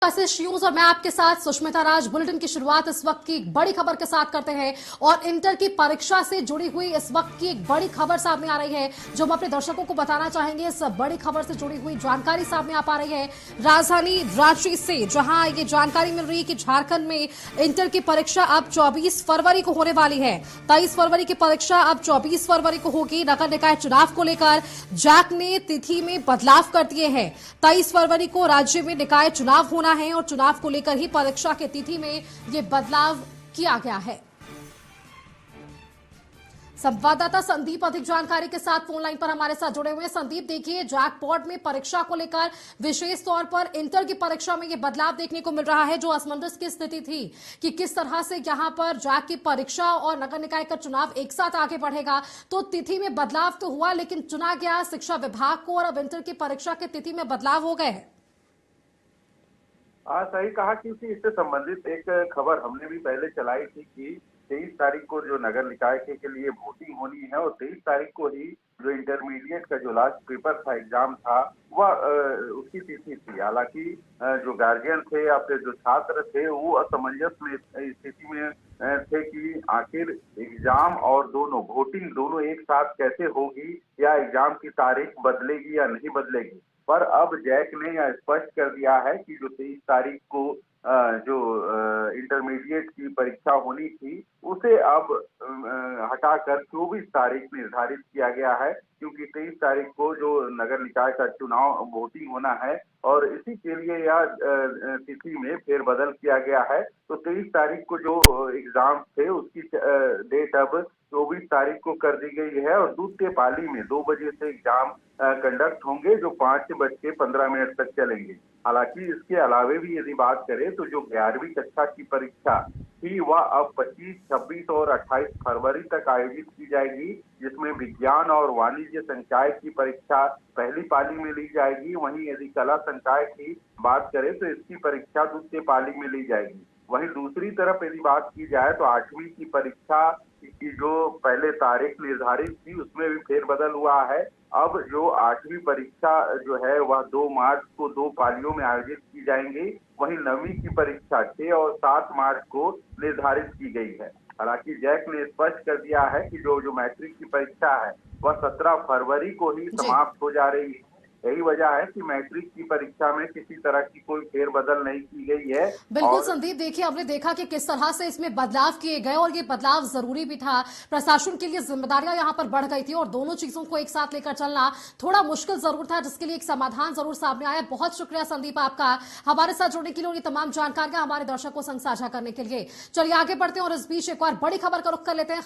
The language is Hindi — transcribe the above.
न्यूज और मैं आपके साथ सुष्मिता राज। बुलेटिन की शुरुआत इस वक्त की एक बड़ी खबर के साथ करते हैं और इंटर की परीक्षा से जुड़ी हुई इस वक्त की एक बड़ी खबर सामने आ रही है जो हम अपने दर्शकों को बताना चाहेंगे। इस बड़ी खबर से जुड़ी हुई जानकारी सामने आ पा रही है राजधानी रांची से, जहां ये जानकारी मिल रही है कि झारखंड में इंटर की परीक्षा अब 24 फरवरी को होने वाली है। 23 फरवरी की परीक्षा अब 24 फरवरी को होगी। नगर निकाय चुनाव को लेकर जैक ने तिथि में बदलाव कर दिए हैं। 23 फरवरी को राज्य में निकाय चुनाव होना है और चुनाव को लेकर ही परीक्षा की तिथि में यह बदलाव किया गया है। संवाददाता संदीप अधिक जानकारी के साथ फोन लाइन पर हमारे साथ जुड़े हुए हैं। संदीप, देखिए, जैकपॉट में परीक्षा को लेकर विशेष तौर पर इंटर की परीक्षा में यह बदलाव देखने को मिल रहा है। जो असमंजस की स्थिति थी कि किस तरह से यहां पर जैक की परीक्षा और नगर निकाय का चुनाव एक साथ आगे बढ़ेगा, तो तिथि में बदलाव तो हुआ, लेकिन चुना गया शिक्षा विभाग को और अब इंटर की परीक्षा की तिथि में बदलाव हो गए हैं। हाँ, सही कहा, क्योंकि इससे संबंधित एक खबर हमने भी पहले चलाई थी कि 23 तारीख को जो नगर निकाय के लिए वोटिंग होनी है और 23 तारीख को ही जो इंटरमीडिएट का जो लास्ट पेपर था, एग्जाम था, वह उसकी तिथि थी। हालांकि जो गार्जियन थे या फिर जो छात्र थे वो असमंजस में स्थिति में थे कि आखिर एग्जाम और दोनों वोटिंग दोनों एक साथ कैसे होगी, या एग्जाम की तारीख बदलेगी या नहीं बदलेगी। पर अब जैक ने यह स्पष्ट कर दिया है कि जो 23 तारीख को जो इंटरमीडिएट की परीक्षा होनी थी उसे अब हटाकर 24 तारीख निर्धारित किया गया है, क्योंकि 23 तारीख को जो नगर निकाय का चुनाव वोटिंग होना है और इसी के लिए यह तिथि में फेरबदल किया गया है। तो 23 तारीख को जो एग्जाम थे उसकी डेट अब 24 तारीख को कर दी गई है और दूसरे पाली में 2 बजे से एग्जाम कंडक्ट होंगे, जो 5:15 तक चलेंगे। हालांकि इसके अलावे भी यदि बात करें तो जो 11वीं कक्षा की परीक्षा थी वह अब 25, 26 और 28 फरवरी तक आयोजित की जाएगी, जिसमें विज्ञान और वाणिज्य संकाय की परीक्षा पहली पाली में ली जाएगी। वहीं यदि कला संकाय की बात करें तो इसकी परीक्षा दूसरी पाली में ली जाएगी। वहीं दूसरी तरफ यदि बात की जाए तो 8वीं की परीक्षा की जो पहले तारीख निर्धारित थी उसमें भी फेरबदल हुआ है। अब जो 8वीं परीक्षा जो है वह 2 मार्च को 2 पालियों में आयोजित की जाएंगी। वहीं 9वीं की परीक्षा 6 और 7 मार्च को निर्धारित की गई है। हालांकि जैक ने स्पष्ट कर दिया है कि जो मैट्रिक की परीक्षा है वह 17 फरवरी को ही समाप्त हो जा रही है। यही वजह है कि मैट्रिक की परीक्षा में किसी तरह की कोई फेरबदल नहीं की गई है। बिल्कुल संदीप, देखिए, हमने देखा कि किस तरह से इसमें बदलाव किए गए और ये बदलाव जरूरी भी था। प्रशासन के लिए जिम्मेदारियां यहां पर बढ़ गई थी और दोनों चीजों को एक साथ लेकर चलना थोड़ा मुश्किल जरूर था, जिसके लिए एक समाधान जरूर सामने आया। बहुत शुक्रिया संदीप आपका हमारे साथ जुड़ने के लिए और ये तमाम जानकारियां हमारे दर्शकों संग साझा करने के लिए। चलिए आगे बढ़ते हैं और इस बीच एक और बड़ी खबर का रुख कर लेते हैं।